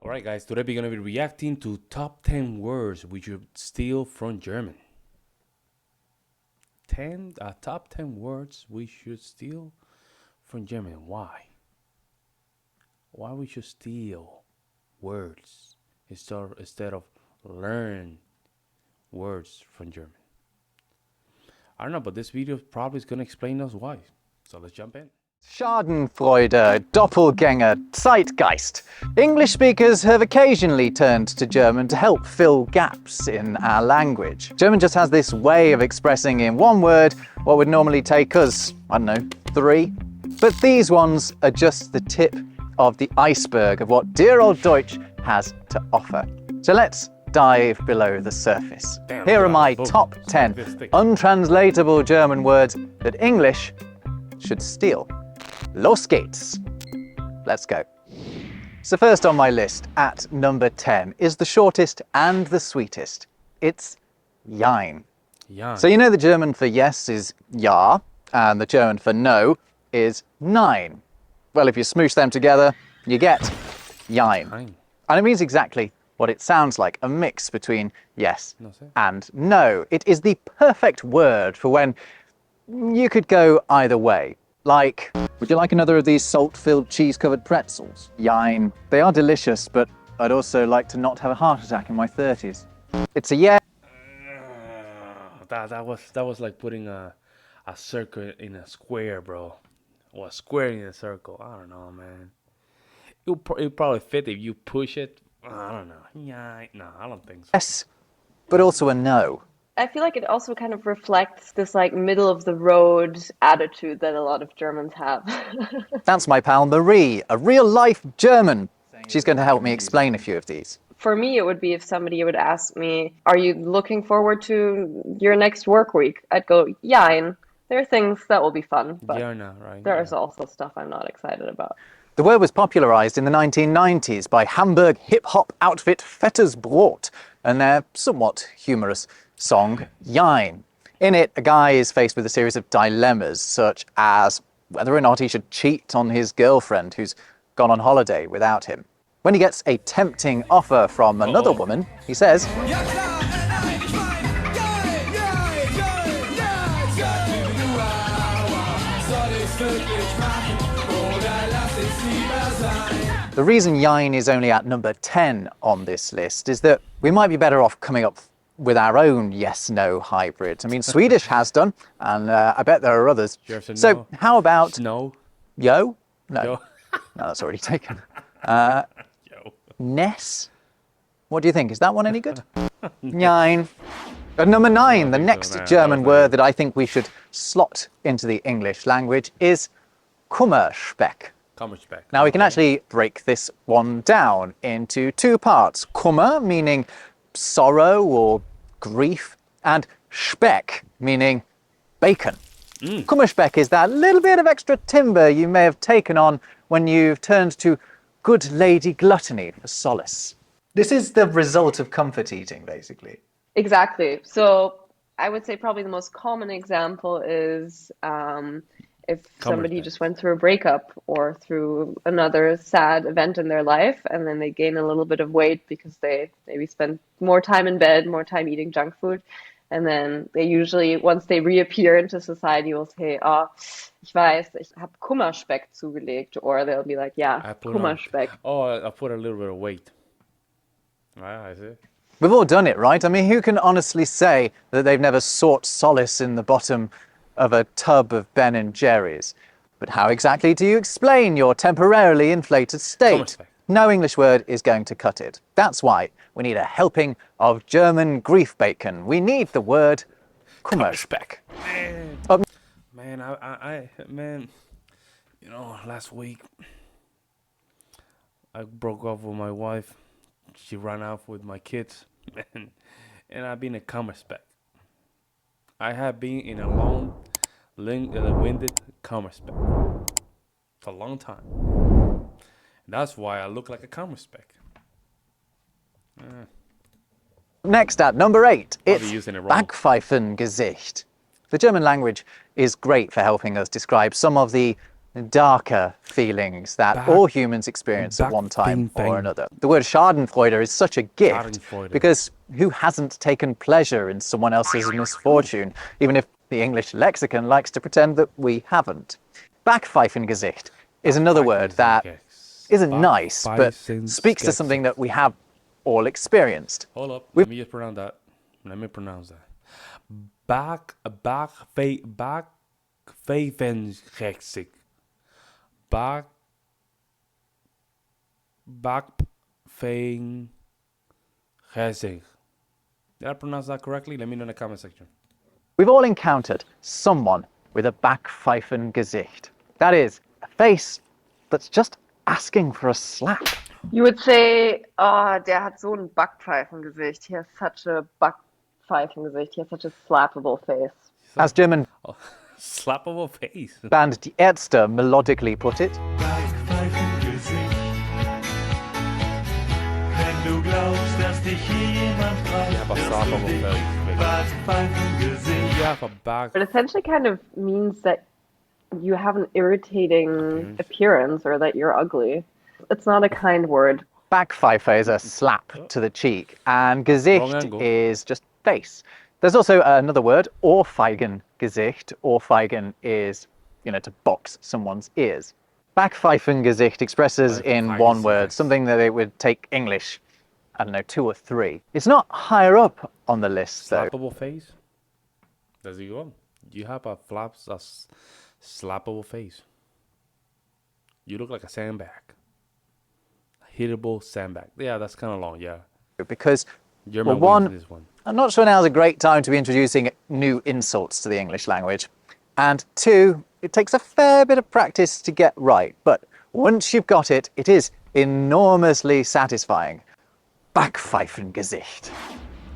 Alright guys, today we're gonna be reacting to top 10 words we should steal from German. Top 10 words we should steal from German. Why? Why we should steal words instead of learn words from German? I don't know, but this video probably is gonna explain us why. So let's jump in. Schadenfreude, Doppelgänger, Zeitgeist. English speakers have occasionally turned to German to help fill gaps in our language. German just has this way of expressing in one word what would normally take us, I don't know, 3. But these ones are just the tip of the iceberg of what dear old Deutsch has to offer. So let's dive below the surface. Here are my top 10 untranslatable German words that English should steal. Los geht's. Let's go. So first on my list, at number 10, is the shortest and the sweetest. It's Jein. So you know the German for yes is ja, and the German for no is nein. Well, if you smoosh them together, you get Jein. And it means exactly what it sounds like, a mix between yes and no. It is the perfect word for when you could go either way. Like, would you like another of these salt-filled cheese-covered pretzels? Jein. They are delicious, but I'd also like to not have a heart attack in my 30s. It's a yeah. That was like putting a circle in a square, bro. Or a square in a circle. I don't know, man. It'll probably fit if you push it. I don't know. Yeah, no, I don't think so. Yes, but also a no. I feel like it also kind of reflects this like middle of the road attitude that a lot of Germans have. That's my pal Marie, a real life German. She's going to help me explain a few of these. For me, it would be if somebody would ask me, are you looking forward to your next work week? I'd go, Jein. There are things that will be fun, but there is also stuff I'm not excited about. The word was popularized in the 1990s by Hamburg hip-hop outfit Fetters Brot and their somewhat humorous song, Jein. In it, a guy is faced with a series of dilemmas, such as whether or not he should cheat on his girlfriend who's gone on holiday without him. When he gets a tempting offer from another woman, he says, the reason Jein is only at number 10 on this list is that we might be better off coming up with our own yes-no hybrid. I mean, Swedish has done, and I bet there are others. So how about no? Yo? No. No, that's already taken. Yo. Ness? What do you think? Is that one any good? Jein. At number 9, the next German word that I think we should slot into the English language is Kummerspeck. Now we can actually break this one down into 2 parts. Kummer, meaning sorrow or grief, and Speck, meaning bacon. Kummerspeck is that little bit of extra timber you may have taken on when you've turned to good lady gluttony for solace. This is the result of comfort eating, basically. Exactly. So I would say probably the most common example is if somebody just went through a breakup or through another sad event in their life, and then they gain a little bit of weight because they maybe spend more time in bed, more time eating junk food. And then they usually, once they reappear into society, will say, oh, ich weiß, ich habe Kummerspeck zugelegt. Or they'll be like, yeah, Kummerspeck. I put a little bit of weight. I see. We've all done it, right? I mean, who can honestly say that they've never sought solace in the bottom of a tub of Ben & Jerry's? But how exactly do you explain your temporarily inflated state? No English word is going to cut it. That's why we need a helping of German grief bacon. We need the word Kummerspeck. Man, you know, last week I broke up with my wife. She ran out with my kids, and I've been a Kummerspeck. I have been in a long-winded Kummerspeck for a long time. That's why I look like a Kummerspeck. Next at number 8, it's Backpfeifengesicht. The German language is great for helping us describe some of the darker feelings that all humans experience at one time or another. The word schadenfreude is such a gift because who hasn't taken pleasure in someone else's misfortune, even if the English lexicon likes to pretend that we haven't. Backpfeifengesicht is another word that isn't nice, but speaks to something that we have all experienced. Hold up, let me just pronounce that. Let me pronounce that. Backpfeifengesicht. Backpfeifengesicht. Did I pronounce that correctly? Let me know in the comment section. We've all encountered someone with a Backpfeifengesicht. That is, a face that's just asking for a slap. You would say, oh, der hat so ein Backpfeifengesicht. He has such a Backpfeifengesicht. He has such a slappable face. As German Slappable face. band Die Ärzte melodically put it, Backpfeifengesicht. Wenn du glaubst, dass dich jemand braucht, You have a slappable face. Backpfeifengesicht. You have a back. It essentially kind of means that you have an irritating appearance or that you're ugly. It's not a kind word. Backpfeife is a slap to the cheek, and Gesicht angle. is just face. There's also another word, Ohrfeigengesicht. Ohrfeigen is, to box someone's ears. Backpfeifengesicht expresses in one word something that it would take English, 2 or 3. It's not higher up on the list, though. Slappable face? There you go. You have a slappable face. You look like a sandbag. A hittable sandbag. Yeah, that's kind of long, yeah. Because, You're well, my one, win for this one. I'm not sure now's a great time to be introducing new insults to the English language. And 2, it takes a fair bit of practice to get right. But once you've got it, it is enormously satisfying. Backpfeifengesicht.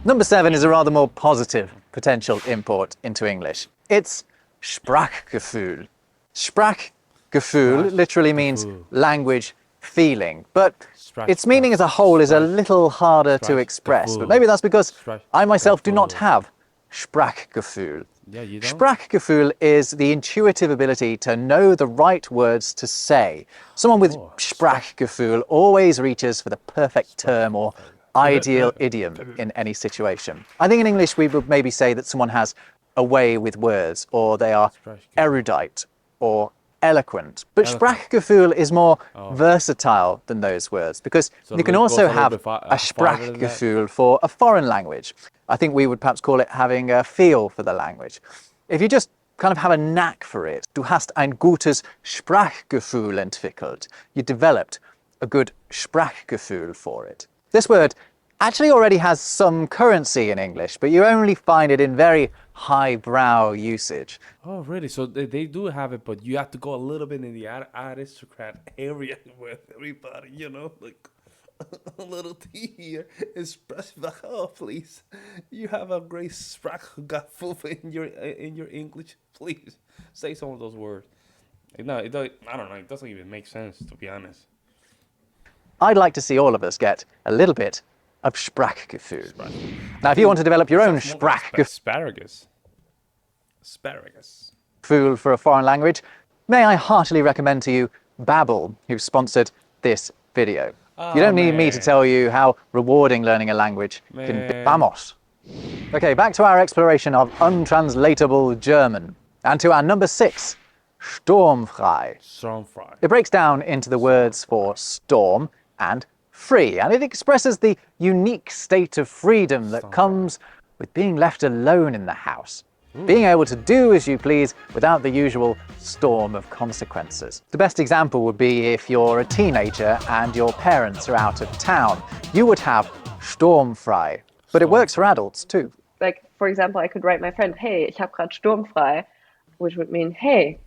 Number 7 is a rather more positive potential import into English. It's Sprachgefühl. Sprachgefühl literally means language feeling, but its meaning as a whole is a little harder to express. But maybe that's because I myself do not have Sprachgefühl. Yeah, you don't? Sprachgefühl is the intuitive ability to know the right words to say. Someone with Sprachgefühl always reaches for the perfect term or ideal idiom in any situation. I think in English we would maybe say that someone has a way with words, or they are erudite or eloquent. But Sprachgefühl is more versatile than those words, because you can also have a Sprachgefühl for a foreign language. I think we would perhaps call it having a feel for the language. If you just kind of have a knack for it, du hast ein gutes Sprachgefühl entwickelt. You developed a good Sprachgefühl for it. This word actually already has some currency in English, but you only find it in very highbrow usage. Oh, really? So they do have it, but you have to go a little bit in the aristocrat area with everybody, like a little tea here. Express please. You have a great Sprachgefühl in your English. Please say some of those words. No, I don't know. It doesn't even make sense, to be honest. I'd like to see all of us get a little bit of Sprachgefühl. Now, if you want to develop your own Asparagus for a foreign language, may I heartily recommend to you Babbel, who sponsored this video. You don't need me to tell you how rewarding learning a language can be. Vamos! Okay, back to our exploration of untranslatable German. And to our number 6, STORMFRY. STORMFRY. It breaks down into the words for storm and free, and it expresses the unique state of freedom that comes with being left alone in the house. Being able to do as you please without the usual storm of consequences. The best example would be if you're a teenager and your parents are out of town. You would have STORMFRY, but it works for adults too. Like, for example, I could write my friend, hey, ich hab grad sturmfrei, which would mean, hey,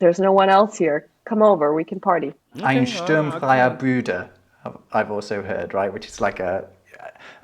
there's no one else here. Come over, we can party. Ein sturmfreier Bude, I've also heard, right? Which is like a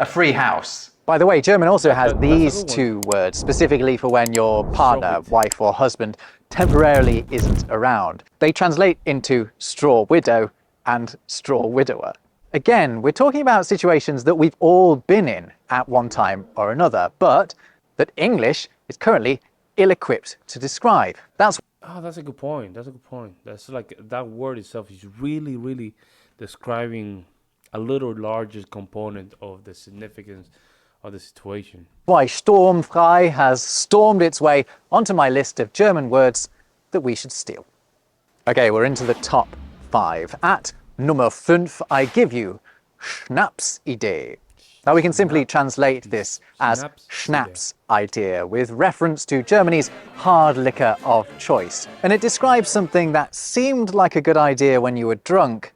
free house. By the way, German also has these 2 words, specifically for when your partner, wife or husband, temporarily isn't around. They translate into straw widow and straw widower. Again, we're talking about situations that we've all been in at one time or another, but that English is currently ill-equipped to describe. That's Oh, that's a good point. That's a good point. That's like that word itself is really, really describing a little larger component of the significance of the situation. Why STORMFRY has stormed its way onto my list of German words that we should steal. Okay, we're into the top 5. At number 5, I give you Schnapsidee. Now we can simply translate this as Schnaps idea, with reference to Germany's hard liquor of choice. And it describes something that seemed like a good idea when you were drunk,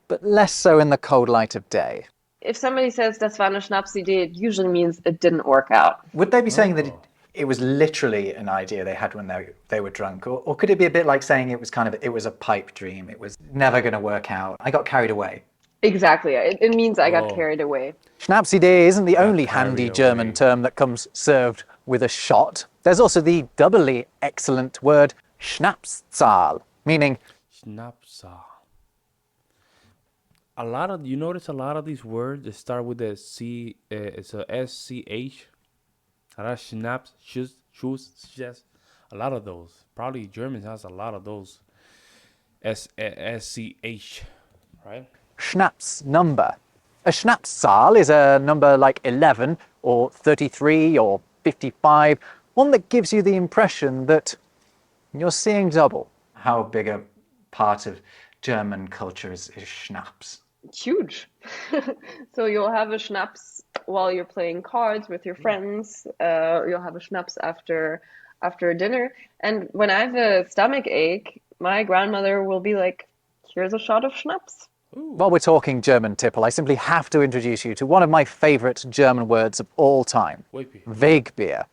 but less so in the cold light of day. If somebody says das war eine Schnapsidee, it usually means it didn't work out. Would they be saying that it was literally an idea they had when they were drunk? Or could it be a bit like saying it was a pipe dream, it was never going to work out, I got carried away? Exactly. It means I got carried away. Schnapsidee isn't the only carried handy away. German term that comes served with a shot. There's also the doubly excellent word Schnapszahl, meaning Schnapszahl. You notice a lot of these words that start with a C, it's a SCH. Schnaps, Schuss. A lot of those. Probably German has a lot of those. SCH, right? Schnaps number. A Schnapszahl is a number like 11 or 33 or 55, one that gives you the impression that you're seeing double. How big a part of German culture is Schnapps? Huge. So you'll have a schnapps while you're playing cards with your friends. You'll have a schnapps after dinner. And when I have a stomach ache, my grandmother will be like, "Here's a shot of schnapps." While we're talking German, Tipple, I simply have to introduce you to one of my favourite German words of all time. Wegbier.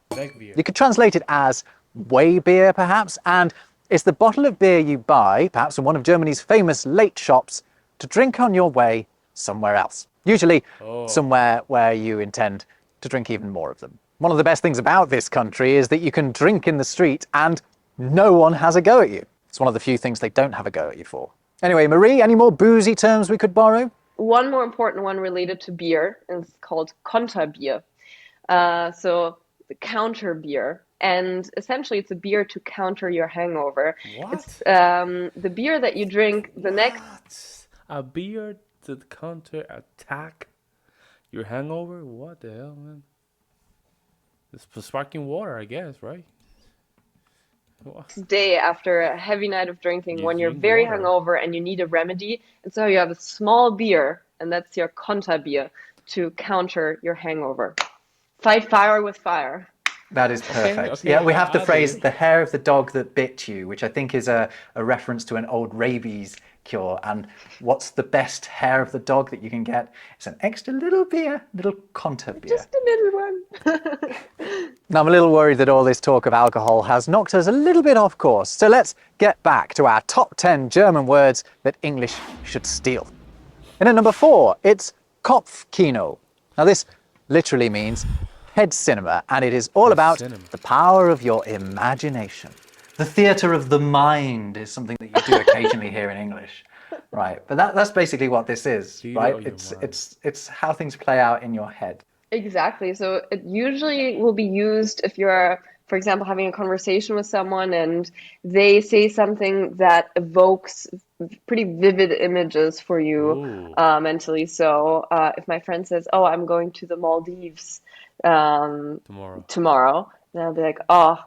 You could translate it as way beer, perhaps, and it's the bottle of beer you buy, perhaps from one of Germany's famous late shops, to drink on your way somewhere else. Usually somewhere where you intend to drink even more of them. One of the best things about this country is that you can drink in the street and no one has a go at you. It's one of the few things they don't have a go at you for. Anyway, Marie, any more boozy terms we could borrow? One more important one related to beer is called Konterbier. So the counter beer. And essentially it's a beer to counter your hangover. What? It's the beer that you drink the next... A beer to counter attack your hangover? What the hell, man? It's for sparkling water, I guess, right? Day after a heavy night of drinking, when you're very hungover and you need a remedy, and so you have a small beer, and that's your Konterbier to counter your hangover. Fight fire with fire. That is perfect. Okay, yeah, we have the I'll phrase, do it. the hair of the dog that bit you, which I think is a reference to an old rabies cure. And what's the best hair of the dog that you can get? It's an extra little beer, little Konterbier. Just a little one. Now, I'm a little worried that all this talk of alcohol has knocked us a little bit off course. So let's get back to our top 10 German words that English should steal. And at number 4, it's Kopfkino. Now, this literally means head cinema, and it is all about the power of your imagination. The theatre of the mind is something that you do occasionally hear in English, right? But that's basically what this is, right? It's how things play out in your head. Exactly. So it usually will be used if you're, for example, having a conversation with someone and they say something that evokes pretty vivid images for you mentally. So if my friend says, "Oh, I'm going to the Maldives tomorrow," then I'll be like, "Oh,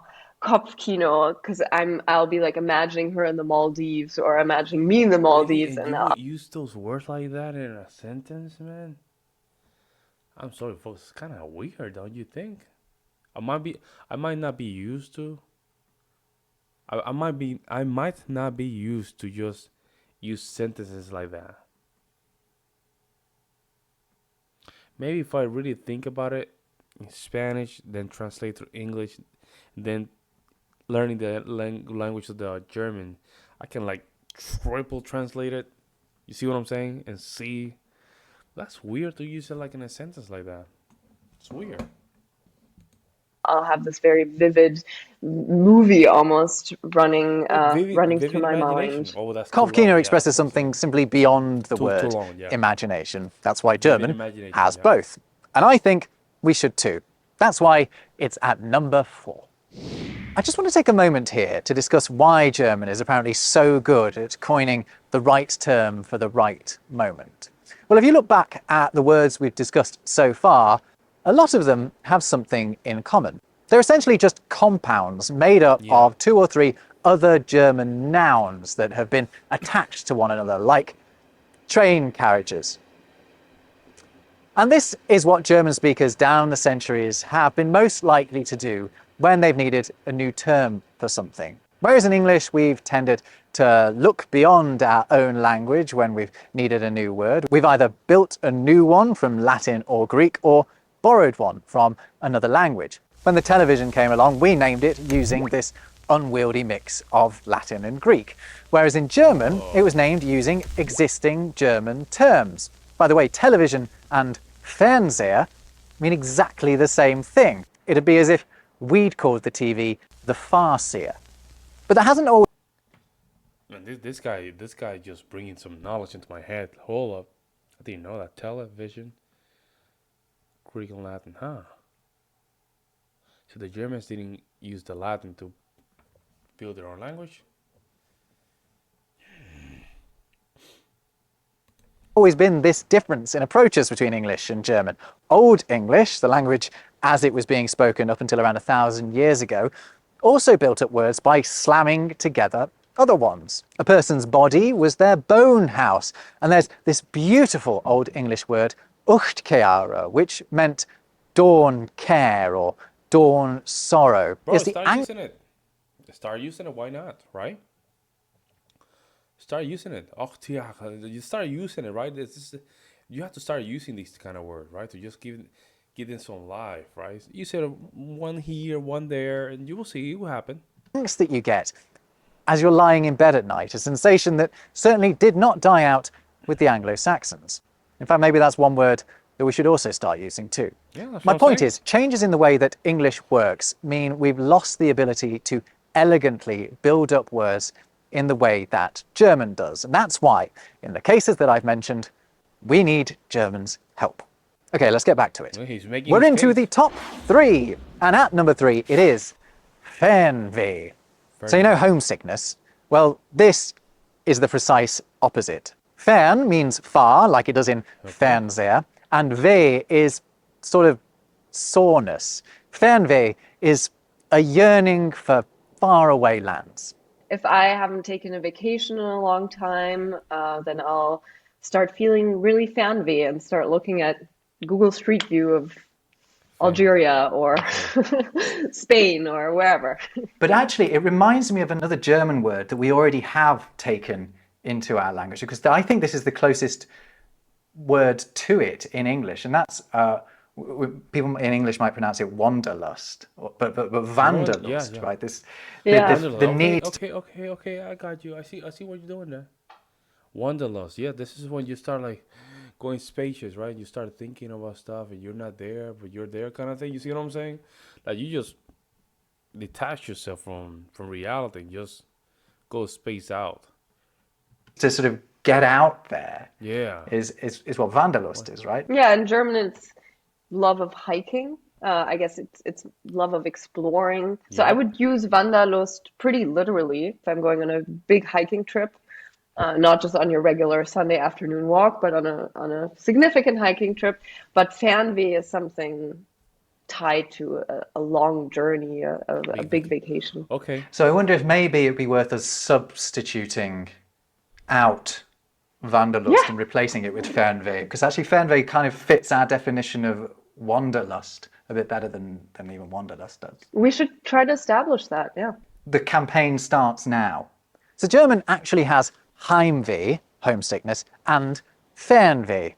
Kopfkino," because I'll be like imagining her in the Maldives or imagining me in the Maldives, And and you would use those words like that in a sentence, man? I'm sorry, folks. It's kind of weird, don't you think? I might not be used to. I might not be used to just use sentences like that. Maybe if I really think about it in Spanish, then translate to English, then learning the language of the German, I can like triple translate it. You see what I'm saying? And see. That's weird to use it like in a sentence like that. It's weird. I'll have this very vivid movie almost running through my mind. Oh, that's Kopfkino expresses something simply beyond the word too long, yeah. imagination. That's why German imagination, has yeah. both. And I think we should too. That's why it's at number 4. I just want to take a moment here to discuss why German is apparently so good at coining the right term for the right moment. Well, if you look back at the words we've discussed so far, a lot of them have something in common. They're essentially just compounds made up of 2 or 3 other German nouns that have been attached to one another, like train carriages. And this is what German speakers down the centuries have been most likely to do when they've needed a new term for something. Whereas in English, we've tended to look beyond our own language when we've needed a new word. We've either built a new one from Latin or Greek, or borrowed one from another language. When the television came along, we named it using this unwieldy mix of Latin and Greek. Whereas in German, it was named using existing German terms. By the way, television and Fernseher mean exactly the same thing. It'd be as if we'd called the TV the Farseer. But that hasn't always... Man, this guy just bringing some knowledge into my head. Hold up. I didn't know that. Television, Greek and Latin, huh? So the Germans didn't use the Latin to build their own language? Always been this difference in approaches between English and German. Old English, the language as it was being spoken up until around 1,000 years ago, also built up words by slamming together other ones. A person's body was their bone house, and there's this beautiful Old English word, uchtkeara, which meant dawn care or dawn sorrow. Bro, start using it. Start using it, why not, right? Start using it. You start using it, right? You have to start using these kind of words, right? To just give them some life, right? You said one here, one there, and you will see what happen. Angst that you get as you're lying in bed at night, a sensation that certainly did not die out with the Anglo-Saxons. In fact, maybe that's one word that we should also start using too. Yeah, My point is, changes in the way that English works mean we've lost the ability to elegantly build up words in the way that German does. And that's why, in the cases that I've mentioned, we need German's help. Okay, let's get back to it. We're into the top 3. And at number 3, it is Fanv. So you know homesickness? Well, this is the precise opposite. Fern means far, like it does in Fernseher, and Weh is sort of soreness. Fernweh is a yearning for faraway lands. If I haven't taken a vacation in a long time, then I'll start feeling really fanvy and start looking at Google Street View of Algeria or Spain or wherever. But actually, it reminds me of another German word that we already have taken into our language, because I think this is the closest word to it in English, and that's people in English might pronounce it wanderlust, but wanderlust, right? This the need. Okay, I got you. I see what you're doing there. Wanderlust, yeah. This is when you start like going spacious, right? You start thinking about stuff, and you're not there, but you're there, kind of thing. You see what I'm saying? Like you just detach yourself from reality and just go space out. To sort of get out there, yeah, is what wanderlust is, right? Yeah, in German it's love of hiking. I guess it's love of exploring. So I would use Wanderlust pretty literally if I'm going on a big hiking trip, not just on your regular Sunday afternoon walk, but on a significant hiking trip. But Fernweh is something tied to a long journey, a big vacation. Okay. So I wonder if maybe it'd be worth us substituting out Wanderlust and replacing it with Fernweh, because actually Fernweh kind of fits our definition of wanderlust a bit better than even Wanderlust does. We should try to establish that, yeah. The campaign starts now. So German actually has Heimweh, homesickness, and Fernweh,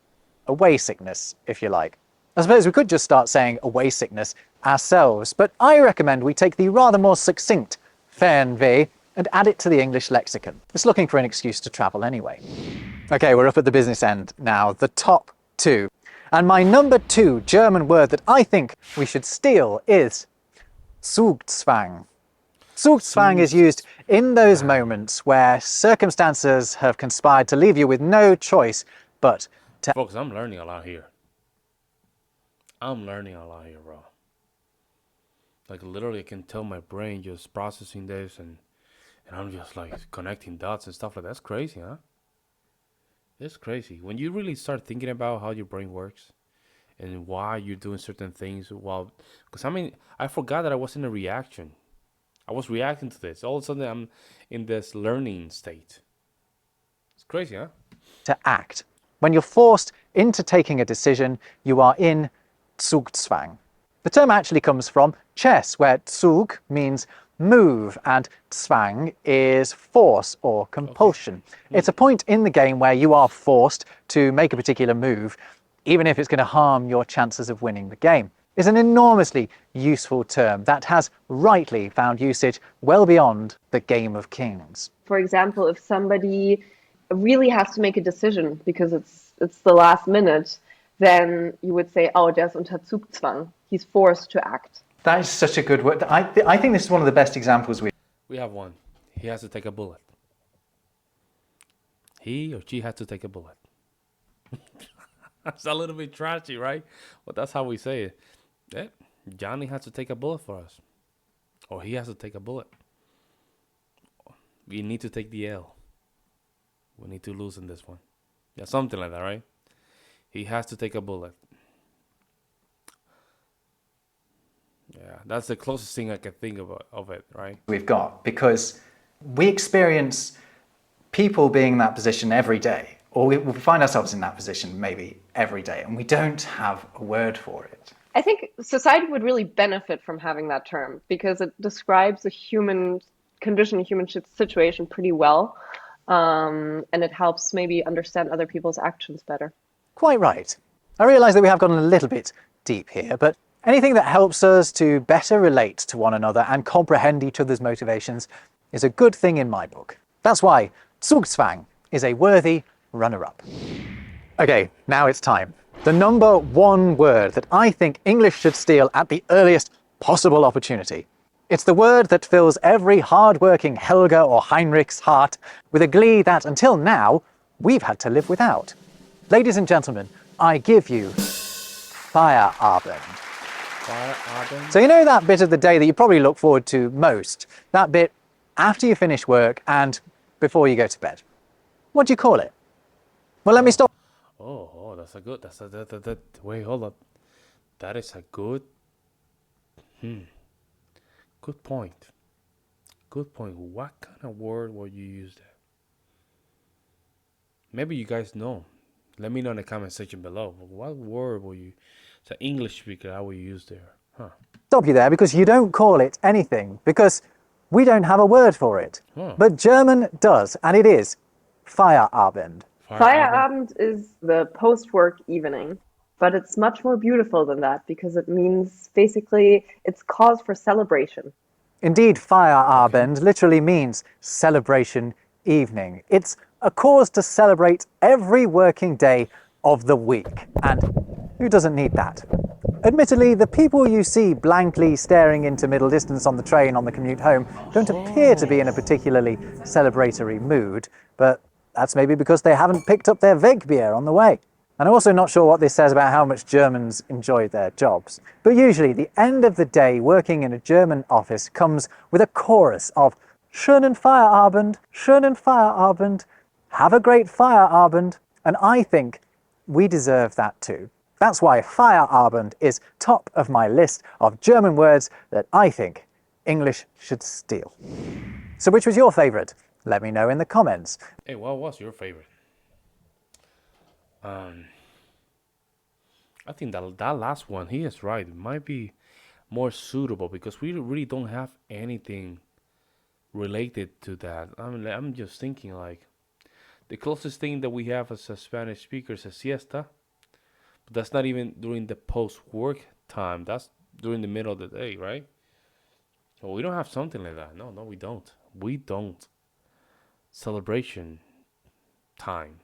away sickness, if you like. I suppose we could just start saying away sickness ourselves, but I recommend we take the rather more succinct Fernweh and add it to the English lexicon. It's looking for an excuse to travel anyway. Okay, we're up at the business end now, the top 2. And my number 2 German word that I think we should steal is Zugzwang. Zugzwang is used in those moments where circumstances have conspired to leave you with no choice but to... Folks, I'm learning a lot here. I'm learning a lot here, bro. Like literally, I can tell my brain just processing this, and I'm just like connecting dots and stuff like that. That's crazy, huh? It's crazy when you really start thinking about how your brain works and why you're doing certain things. Well, because I mean, I forgot that I was in a reaction. I was reacting to this. All of a sudden, I'm in this learning state. It's crazy, huh? To act. When you're forced into taking a decision, you are in Zugzwang. The term actually comes from chess, where Zug means move and Zwang is force or compulsion. It's a point in the game where you are forced to make a particular move, even if it's going to harm your chances of winning the game. It's an enormously useful term that has rightly found usage well beyond the Game of Kings. For example, if somebody really has to make a decision because it's the last minute, then you would say, oh, der ist unter Zugzwang. He's forced to act. That is such a good word. I think this is one of the best examples We have one. He has to take a bullet. He or she has to take a bullet. That's a little bit trashy, right? But that's how we say it. Yeah, Johnny has to take a bullet for us. Or he has to take a bullet. We need to take the L. We need to loosen this one. Yeah, something like that, right? He has to take a bullet. Yeah, that's the closest thing I can think of it, right? we've got, because we experience people being in that position every day, or we find ourselves in that position maybe every day, and we don't have a word for it. I think society would really benefit from having that term because it describes a human condition, a human situation pretty well. And it helps maybe understand other people's actions better. Quite right. I realise that we have gone a little bit deep here, but anything that helps us to better relate to one another and comprehend each other's motivations is a good thing in my book. That's why Zugzwang is a worthy runner-up. Okay, now it's time. The number one word that I think English should steal at the earliest possible opportunity. It's the word that fills every hard-working Helga or Heinrich's heart with a glee that, until now, we've had to live without. Ladies and gentlemen, I give you Feierabend. Feierabend? So you know that bit of the day that you probably look forward to most? That bit after you finish work and before you go to bed. What do you call it? Well, let me stop. Oh, that's a good. Wait, hold up. That is a good. Good point. Good point. What kind of word will you use there? Maybe you guys know. Let me know in the comment section below. What word will you, as an English speaker, how will you use there? Huh? Stop you there because you don't call it anything, because we don't have a word for it. But German does, and it is Feierabend. Feierabend is the post-work evening, but it's much more beautiful than that because it means basically it's cause for celebration. Indeed, Feierabend literally means celebration evening. It's a cause to celebrate every working day of the week. And who doesn't need that? Admittedly, the people you see blankly staring into middle distance on the train on the commute home don't appear to be in a particularly celebratory mood, but that's maybe because they haven't picked up their Wegbier on the way. And I'm also not sure what this says about how much Germans enjoy their jobs. But usually, the end of the day working in a German office comes with a chorus of schönen Feierabend, have a great Feierabend, and I think we deserve that too. That's why Feierabend is top of my list of German words that I think English should steal. So which was your favourite? Let me know in the comments. Hey, what was your favorite? I think that last one, he is right. It might be more suitable because we really don't have anything related to that. I'm just thinking like the closest thing that we have as a Spanish speaker is a siesta. But that's not even during the post-work time. That's during the middle of the day, right? So we don't have something like that. No, we don't. We don't. Celebration time.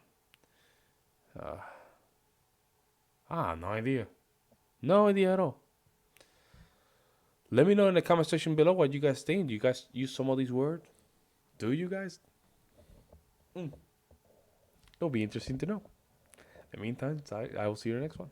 No idea. No idea at all. Let me know in the comment section below what you guys think. Do you guys use some of these words? Do you guys? It'll be interesting to know. In the meantime, I will see you in the next one.